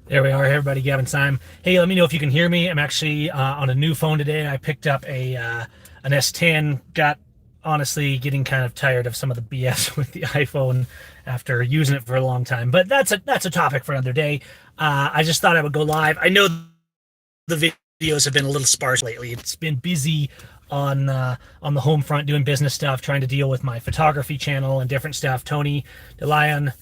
There we are, everybody. Gavin Syme. Hey, let me know if you can hear me. I'm actually on a new phone today. I picked up an S10. Got honestly getting kind of tired of some of the BS with the iPhone after using it for a long time. But that's a topic for another day. I just thought I would go live. I know the videos have been a little sparse lately. It's been busy on the home front doing business stuff, trying to deal with my photography channel and different stuff. Tony DeLion,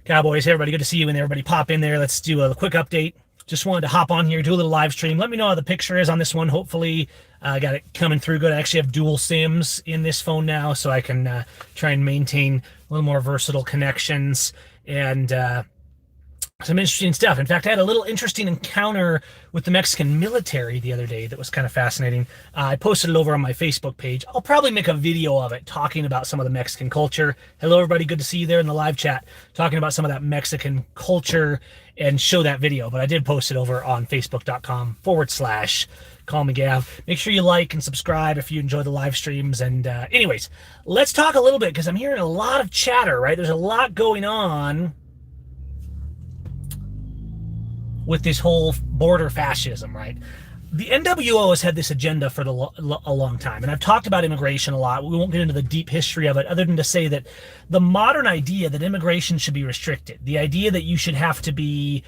Cowboys, hey everybody, good to see you. And everybody pop in there. Let's do a quick update. Just wanted to hop on here, do a little live stream. Let me know how the picture is on this one. Hopefully, I got it coming through good. I actually have dual SIMs in this phone now, so I can try and maintain a little more versatile connections and some interesting stuff. In fact, I had a little interesting encounter with the Mexican military the other day that was kind of fascinating. I posted it over on my Facebook page. I'll probably make a video of it talking about some of the Mexican culture. Hello, everybody. Good to see you there in the live chat, talking about some of that Mexican culture and show that video. But I did post it over on facebook.com/Call Me Gav. Make sure you like and subscribe if you enjoy the live streams. And anyways, let's talk a little bit because I'm hearing a lot of chatter, right? There's a lot going on with this whole border fascism, right? The NWO has had this agenda for a long time, and I've talked about immigration a lot. We won't get into the deep history of it, other than to say that the modern idea that immigration should be restricted, the idea that you should have to be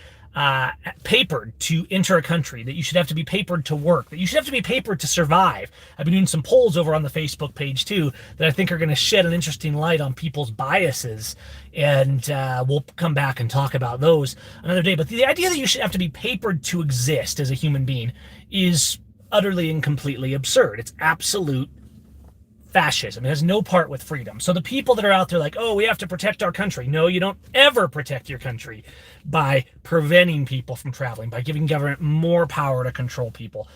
papered to enter a country, that you should have to be papered to work, that you should have to be papered to survive. I've been doing some polls over on the Facebook page too that I think are going to shed an interesting light on people's biases, and we'll come back and talk about those another day. But the idea that you should have to be papered to exist as a human being is utterly and completely absurd. It's absolute fascism. It has no part with freedom. So the people that are out there like, oh, we have to protect our country. No, you don't ever protect your country by preventing people from traveling, by giving government more power to control people.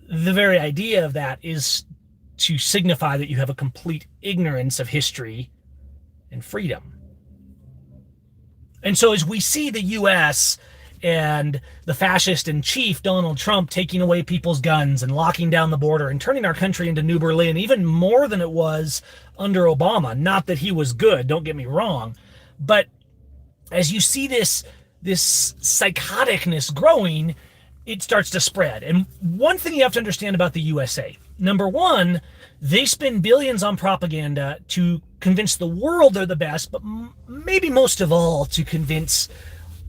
The very idea of that is to signify that you have a complete ignorance of history and freedom. And so as we see the U.S. and the fascist in chief, Donald Trump, taking away people's guns and locking down the border and turning our country into New Berlin, even more than it was under Obama. Not that he was good, don't get me wrong. But as you see this psychoticness growing, it starts to spread. And one thing you have to understand about the USA, number one, they spend billions on propaganda to convince the world they're the best, but maybe most of all to convince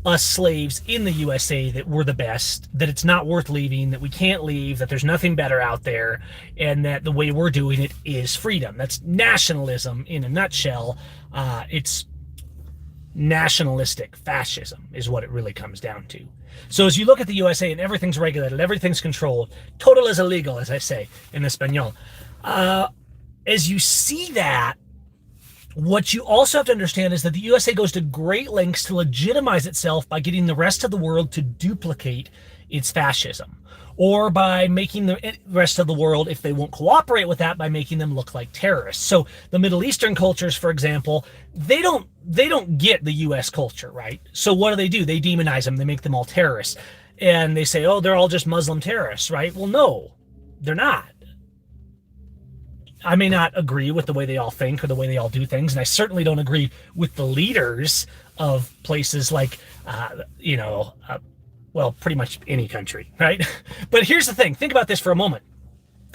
us slaves in the USA that we're the best, that it's not worth leaving, that we can't leave, that there's nothing better out there, and that the way we're doing it is freedom. That's nationalism in a nutshell. It's nationalistic fascism is what it really comes down to. So as you look at the USA and everything's regulated, everything's controlled, total is illegal, as I say in Espanol. As you see that, what you also have to understand is that the USA goes to great lengths to legitimize itself by getting the rest of the world to duplicate its fascism, or by making the rest of the world, if they won't cooperate with that, by making them look like terrorists. So the Middle Eastern cultures, for example, they don't get the US culture, right? So what do? They demonize them. They make them all terrorists. And they say, oh, they're all just Muslim terrorists, right? Well, no, they're not. I may not agree with the way they all think or the way they all do things, and I certainly don't agree with the leaders of places like, well, pretty much any country, right? But here's the thing. Think about this for a moment.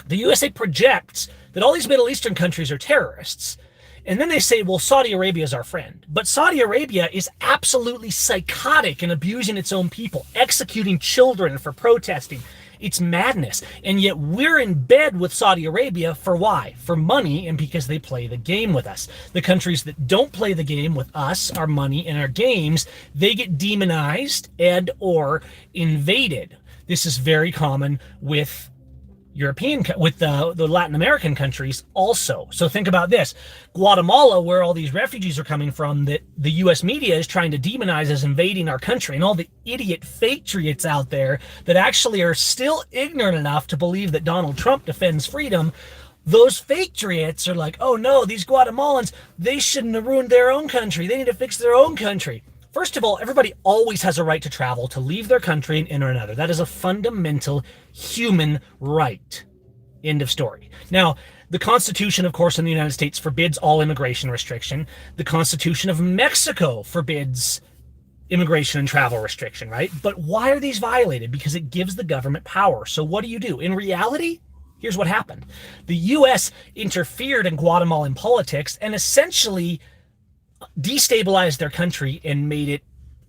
The USA projects that all these Middle Eastern countries are terrorists, and then they say, well, Saudi Arabia is our friend. But Saudi Arabia is absolutely psychotic in abusing its own people, executing children for protesting. It's madness. And yet we're in bed with Saudi Arabia for why? For money, and because they play the game with us. The countries that don't play the game with us, our money, and our games, they get demonized and or invaded. This is very common with the Latin American countries also. So think about this. Guatemala, where all these refugees are coming from, that the US media is trying to demonize as invading our country, and all the idiot patriots out there that actually are still ignorant enough to believe that Donald Trump defends freedom. Those patriots are like, oh no, these Guatemalans, they shouldn't have ruined their own country. They need to fix their own country. First of all, everybody always has a right to travel, to leave their country and enter another. That is a fundamental human right. End of story. Now, the Constitution, of course, in the United States forbids all immigration restriction. The Constitution of Mexico forbids immigration and travel restriction, right? But why are these violated? Because it gives the government power. So what do? In reality, here's what happened. The U.S. interfered in Guatemalan politics and essentially destabilized their country and made it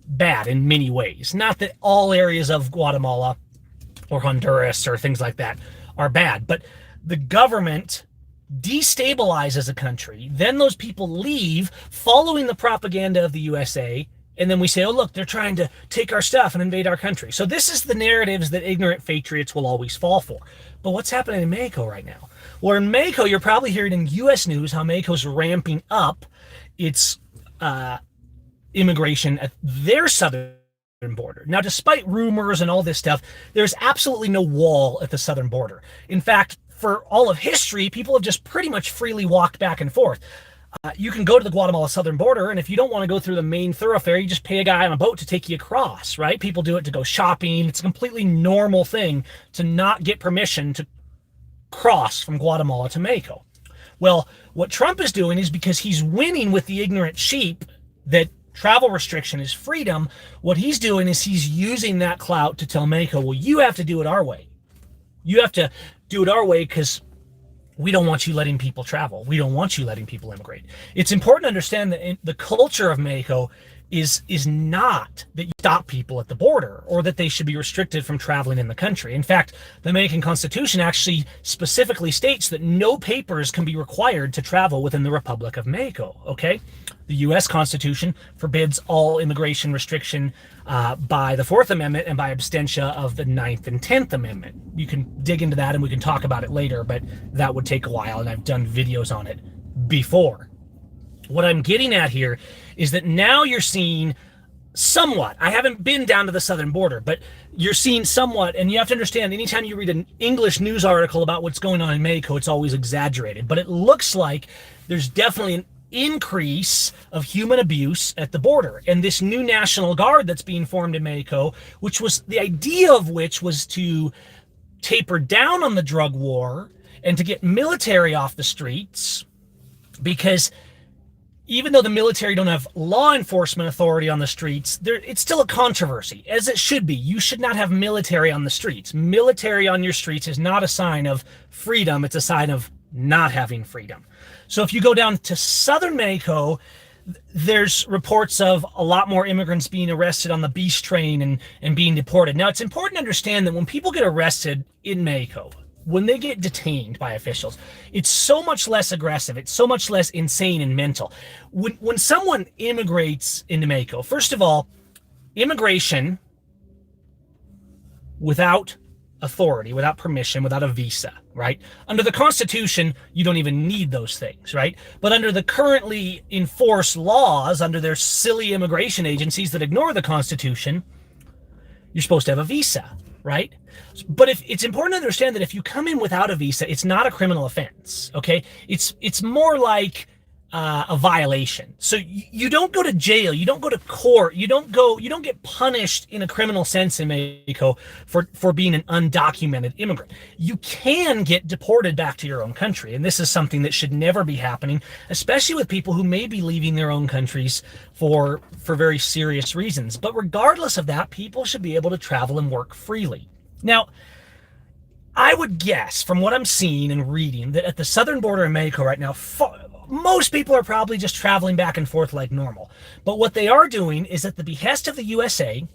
bad in many ways. Not that all areas of Guatemala or Honduras or things like that are bad, but the government destabilizes a country. Then those people leave following the propaganda of the USA. And then we say, oh, look, they're trying to take our stuff and invade our country. So this is the narratives that ignorant patriots will always fall for. But what's happening in Mexico right now? Well, in Mexico, you're probably hearing in U.S. news how Mexico's ramping up its immigration at their southern border. Now, despite rumors and all this stuff, there's absolutely no wall at the southern border. In fact, for all of history, people have just pretty much freely walked back and forth. You can go to the Guatemala southern border, and if you don't want to go through the main thoroughfare, you just pay a guy on a boat to take you across, right? People do it to go shopping. It's a completely normal thing to not get permission to cross from Guatemala to Mexico. Well, what Trump is doing is, because he's winning with the ignorant sheep that travel restriction is freedom, what he's doing is he's using that clout to tell Mexico, well, you have to do it our way. You have to do it our way because we don't want you letting people travel. We don't want you letting people immigrate. It's important to understand that the culture of Mexico is not that you stop people at the border or that they should be restricted from traveling in the country. In fact, the Mexican Constitution actually specifically states that no papers can be required to travel within the Republic of Mexico, okay? The U.S. Constitution forbids all immigration restriction by the Fourth Amendment and by abstentia of the Ninth and 10th Amendment. You can dig into that and we can talk about it later, but that would take a while, and I've done videos on it before. What I'm getting at here is that now you're seeing somewhat, I haven't been down to the southern border, but you're seeing somewhat, and you have to understand, anytime you read an English news article about what's going on in Mexico, it's always exaggerated, but it looks like there's definitely an increase of human abuse at the border. And this new National Guard that's being formed in Mexico, which was the idea of which was to taper down on the drug war and to get military off the streets, because even though the military don't have law enforcement authority on the streets, it's still a controversy, as it should be. You should not have military on the streets. Military on your streets is not a sign of freedom. It's a sign of not having freedom. So if you go down to southern Mexico, there's reports of a lot more immigrants being arrested on the beast train and being deported. Now, it's important to understand that when people get arrested in Mexico, when they get detained by officials, it's so much less aggressive. It's so much less insane and mental. When someone immigrates into Mexico, first of all, immigration without authority, without permission, without a visa, right? Under the Constitution, you don't even need those things, right? But under the currently enforced laws, under their silly immigration agencies that ignore the Constitution, you're supposed to have a visa, right? But if it's important to understand that if you come in without a visa, it's not a criminal offense, okay? It's more like a violation. So you don't go to jail, you don't go to court, you don't get punished in a criminal sense in Mexico for being an undocumented immigrant. You can get deported back to your own country, and this is something that should never be happening, especially with people who may be leaving their own countries for very serious reasons. But regardless of that, people should be able to travel and work freely. Now, I would guess from what I'm seeing and reading that at the southern border in Mexico right now, most people are probably just traveling back and forth like normal. But what they are doing is, at the behest of the USA,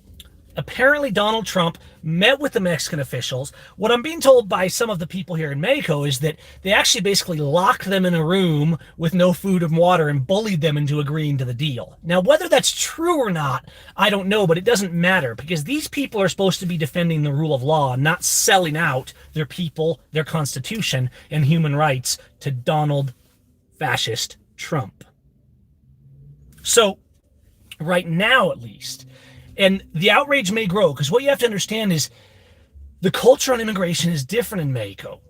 apparently Donald Trump met with the Mexican officials. What I'm being told by some of the people here in Mexico is that they actually basically locked them in a room with no food and water and bullied them into agreeing to the deal. Now, whether that's true or not, I don't know, but it doesn't matter, because these people are supposed to be defending the rule of law, not selling out their people, their constitution, and human rights to Donald fascist Trump. So right now, at least, and the outrage may grow, because what you have to understand is the culture on immigration is different in Mexico.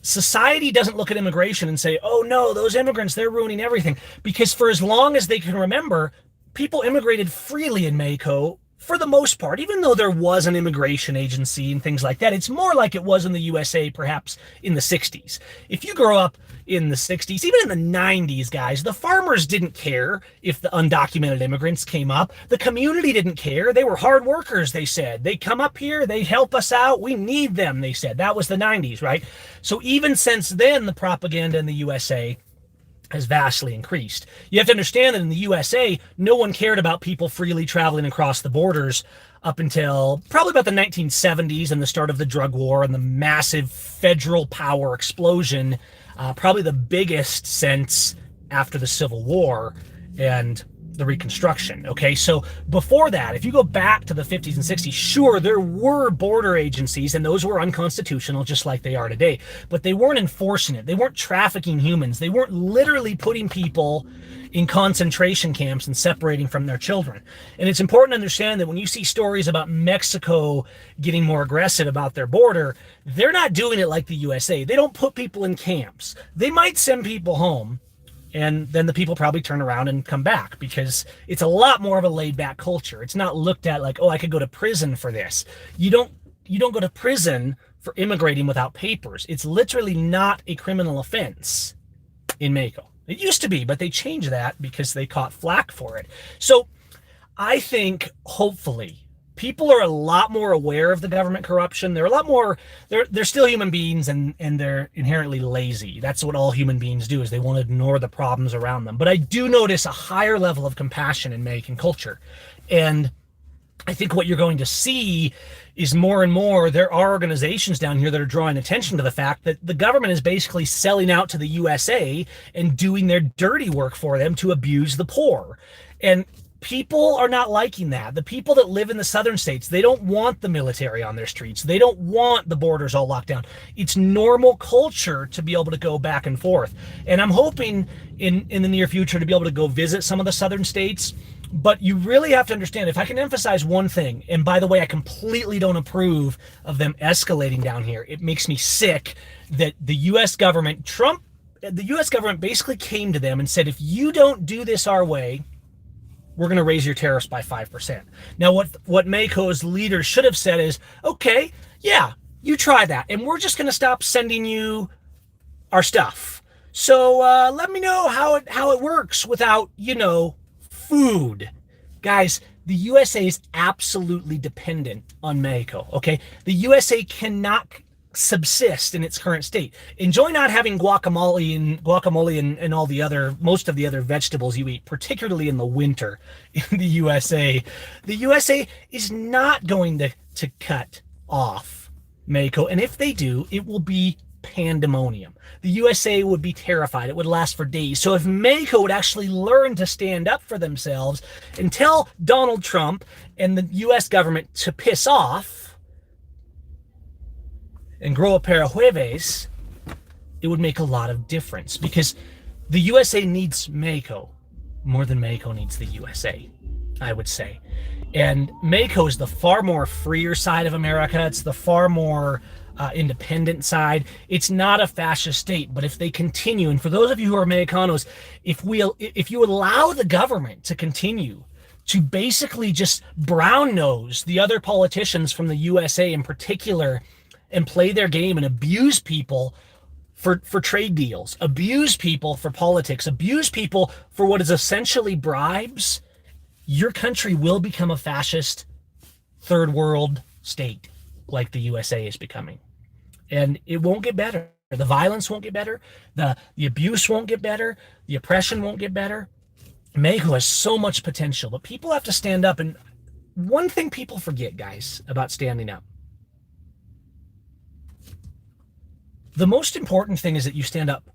Society doesn't look at immigration and say, oh no, those immigrants, they're ruining everything. Because for as long as they can remember, people immigrated freely in Mexico for the most part, even though there was an immigration agency and things like that, it's more like it was in the USA perhaps in the 60s. If you grow up in the 60s, even in the 90s, guys, the farmers didn't care if the undocumented immigrants came up. The community didn't care. They were hard workers, they said. They come up here, they help us out, we need them, they said. That was the 90s, right? So even since then, the propaganda in the USA has vastly increased. You have to understand that in the USA, no one cared about people freely traveling across the borders up until probably about the 1970s and the start of the drug war and the massive federal power explosion, probably the biggest since after the Civil War and the Reconstruction. Okay, so before that, if you go back to the 50s and 60s, sure, there were border agencies and those were unconstitutional just like they are today, but they weren't enforcing it. They weren't trafficking humans. They weren't literally putting people in concentration camps and separating from their children. And it's important to understand that when you see stories about Mexico getting more aggressive about their border, they're not doing it like the USA. They don't put people in camps. They might send people home, and then the people probably turn around and come back because it's a lot more of a laid back culture. It's not looked at like, oh, I could go to prison for this. You don't go to prison for immigrating without papers. It's literally not a criminal offense in Mexico. It used to be, but they changed that because they caught flack for it. So I think hopefully people are a lot more aware of the government corruption. They're a lot more, they're still human beings and they're inherently lazy. That's what all human beings do, is they want to ignore the problems around them. But I do notice a higher level of compassion in Mexican culture. And I think what you're going to see is more and more, there are organizations down here that are drawing attention to the fact that the government is basically selling out to the USA and doing their dirty work for them to abuse the poor. And people are not liking that. The people that live in the southern states, they don't want the military on their streets. They don't want the borders all locked down. It's normal culture to be able to go back and forth. And I'm hoping in the near future to be able to go visit some of the southern states. But you really have to understand, if I can emphasize one thing, and by the way, I completely don't approve of them escalating down here. It makes me sick that the U.S. government, the U.S. government basically came to them and said, if you don't do this our way, we're going to raise your tariffs by 5%. Now, what Mexico's leaders should have said is, okay, yeah, you try that, and we're just going to stop sending you our stuff. So let me know how it works without, food. Guys, the USA is absolutely dependent on Mexico, okay? The USA cannot subsist in its current state. Enjoy not having guacamole and all the other, most of the other vegetables you eat, particularly in the winter in the USA. The USA is not going to cut off Mexico, and if they do, it will be pandemonium. The USA would be terrified. It would last for days. So if Mexico would actually learn to stand up for themselves and tell Donald Trump and the US government to piss off and grow a pair of huevos, it would make a lot of difference, because the USA needs Mexico more than Mexico needs the USA, I would say. And Mexico is the far more freer side of America. It's the far more independent side. It's not a fascist state, but if they continue, and for those of you who are Mexicanos, if you allow the government to continue to basically just brown nose the other politicians from the USA in particular and play their game and abuse people for trade deals, abuse people for politics, abuse people for what is essentially bribes, your country will become a fascist third world state like the USA is becoming. And it won't get better. The violence won't get better. The abuse won't get better. The oppression won't get better. Mexico has so much potential, but people have to stand up. And one thing people forget, guys, about standing up. The most important thing is that you stand up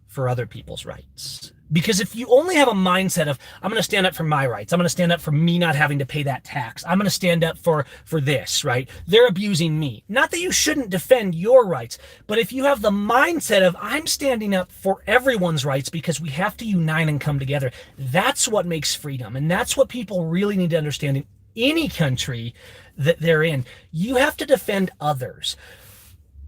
for other people's rights. Because if you only have a mindset of, I'm going to stand up for my rights, I'm going to stand up for me not having to pay that tax, I'm going to stand up for this, right? They're abusing me. Not that you shouldn't defend your rights, but if you have the mindset of, I'm standing up for everyone's rights because we have to unite and come together, that's what makes freedom. And that's what people really need to understand in any country that they're in. You have to defend others.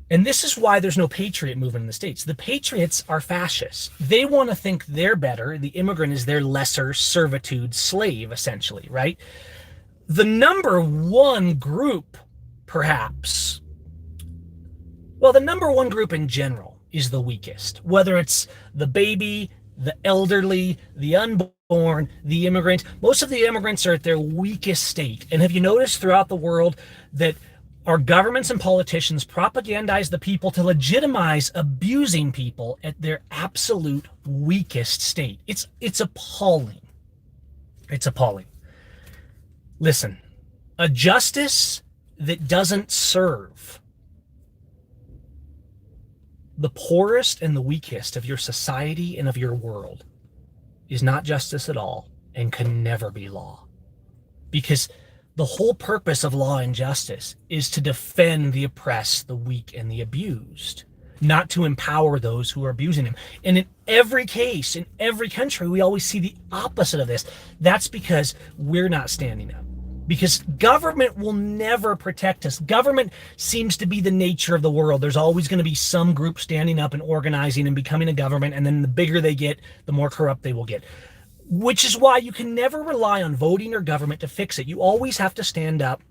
And this is why there's no patriot movement in the States. The patriots are fascists. They want to think they're better. The immigrant is their lesser servitude slave, essentially, right? The number one group, perhaps, well, the number one group in general is the weakest, whether it's the baby, the elderly, the unborn, the immigrant. Most of the immigrants are at their weakest state. And have you noticed throughout the world that our governments and politicians propagandize the people to legitimize abusing people at their absolute weakest state? It's appalling. It's appalling. Listen, a justice that doesn't serve the poorest and the weakest of your society and of your world is not justice at all and can never be law. Because the whole purpose of law and justice is to defend the oppressed, the weak, and the abused, not to empower those who are abusing them. And in every case, in every country, we always see the opposite of this. That's because we're not standing up. Because government will never protect us. Government seems to be the nature of the world. There's always going to be some group standing up and organizing and becoming a government, and then the bigger they get, the more corrupt they will get. Which is why you can never rely on voting or government to fix it. You always have to stand up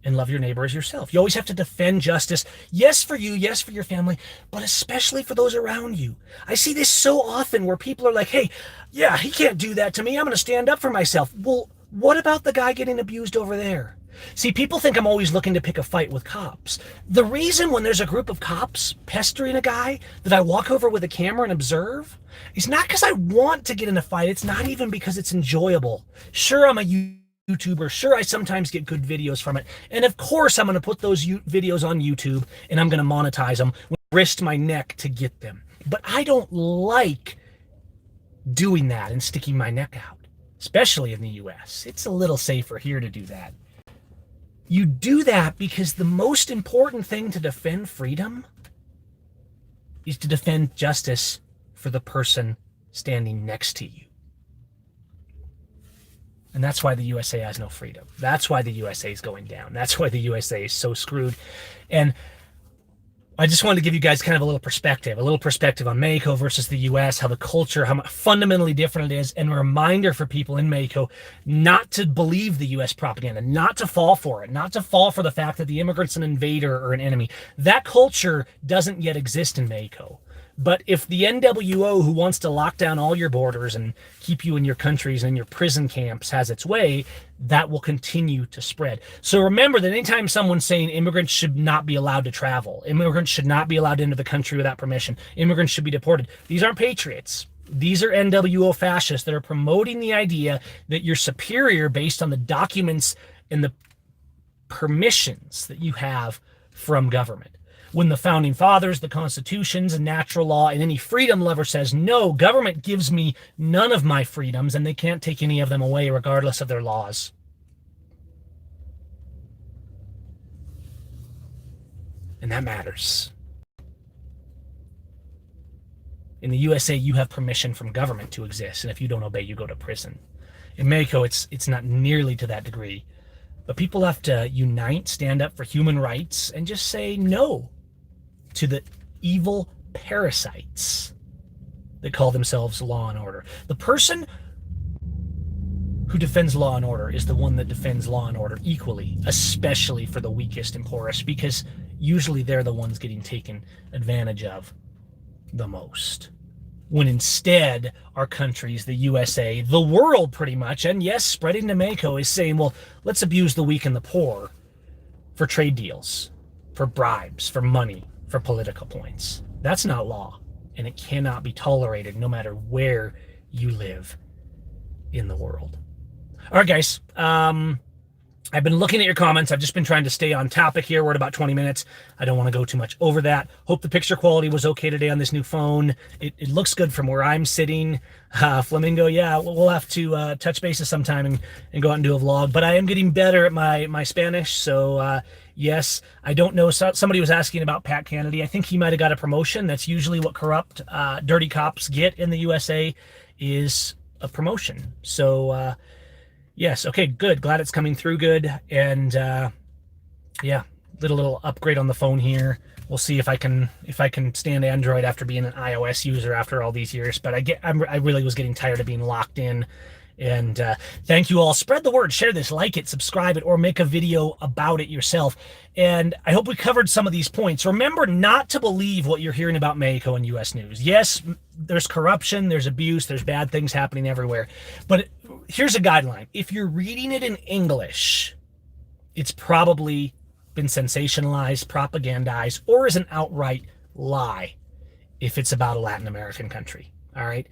and love your neighbor as yourself. You always have to defend justice. Yes, for you, yes, for your family, but especially for those around you. I see this so often where people are like, hey, yeah, he can't do that to me. I'm going to stand up for myself. Well, what about the guy getting abused over there? See, people think I'm always looking to pick a fight with cops. The reason when there's a group of cops pestering a guy that I walk over with a camera and observe is not because I want to get in a fight. It's not even because it's enjoyable. Sure, I'm a YouTuber. Sure, I sometimes get good videos from it. And of course, I'm going to put those videos on YouTube and I'm going to monetize them, risk my neck to get them. But I don't like doing that and sticking my neck out, especially in the US. It's a little safer here to do that. You do that because the most important thing to defend freedom is to defend justice for the person standing next to you. And that's why the USA has no freedom. That's why the USA is going down. That's why the USA is so screwed. And I just wanted to give you guys kind of a little perspective on Mexico versus the US, how the culture, how fundamentally different it is, and a reminder for people in Mexico not to believe the US propaganda, not to fall for it, not to fall for the fact that the immigrant's an invader or an enemy. That culture doesn't yet exist in Mexico. But if the NWO, who wants to lock down all your borders and keep you in your countries and your prison camps, has its way, that will continue to spread. So remember that anytime someone's saying immigrants should not be allowed to travel, immigrants should not be allowed into the country without permission, immigrants should be deported, these aren't patriots. These are NWO fascists that are promoting the idea that you're superior based on the documents and the permissions that you have from government. When the founding fathers, the constitutions, and natural law, and any freedom lover says, no, government gives me none of my freedoms, and they can't take any of them away regardless of their laws. And that matters. In the USA, you have permission from government to exist, and if you don't obey, you go to prison. In Mexico, it's not nearly to that degree. But people have to unite, stand up for human rights, and just say no to the evil parasites that call themselves law and order. The person who defends law and order is the one that defends law and order equally, especially for the weakest and poorest, because usually they're the ones getting taken advantage of the most. When instead, our countries, the USA, the world pretty much, and yes, spreading to Mexico, is saying, well, let's abuse the weak and the poor for trade deals, for bribes, for money, for political points. That's not law, and it cannot be tolerated no matter where you live in the world. All right, guys. I've been looking at your comments. I've just been trying to stay on topic here. We're at about 20 minutes. I don't want to go too much over that. Hope the picture quality was okay today on this new phone. It looks good from where I'm sitting. Flamingo, yeah, we'll have to touch bases sometime and go out and do a vlog. But I am getting better at my Spanish. So, yes, I don't know. Somebody was asking about Pat Kennedy. I think he might have got a promotion. That's usually what corrupt, dirty cops get in the USA, is a promotion. So, yes, okay, good. Glad it's coming through good. And yeah, little upgrade on the phone here. We'll see if I can stand Android after being an iOS user after all these years. But I really was getting tired of being locked in And thank you all. Spread the word, share this, like it, subscribe it, or make a video about it yourself. And I hope we covered some of these points. Remember not to believe what you're hearing about Mexico and U.S. news. Yes, there's corruption, there's abuse, there's bad things happening everywhere. But here's a guideline. If you're reading it in English, it's probably been sensationalized, propagandized, or is an outright lie if it's about a Latin American country. All right.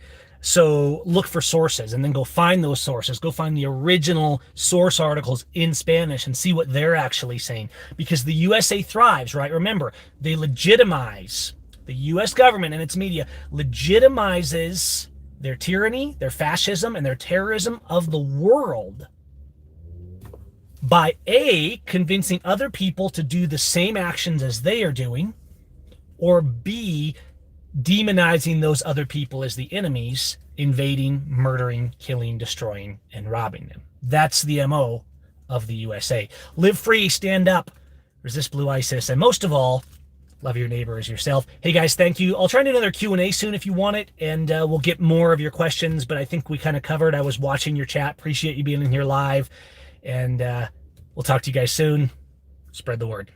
So look for sources and then go find those sources. Go find the original source articles in Spanish and see what they're actually saying, because the USA thrives, right? Remember, they legitimize, the US government and its media legitimizes their tyranny, their fascism, and their terrorism of the world by A, convincing other people to do the same actions as they are doing, or B, demonizing those other people as the enemies, invading, murdering, killing, destroying, and robbing them. That's the MO of the USA. Live free, stand up, resist blue ISIS, and most of all, love your neighbor as yourself. Hey guys, thank you. I'll try to do another Q&A soon if you want it, and we'll get more of your questions, but I think we kind of covered. I was watching your chat. Appreciate you being in here live, and we'll talk to you guys soon. Spread the word.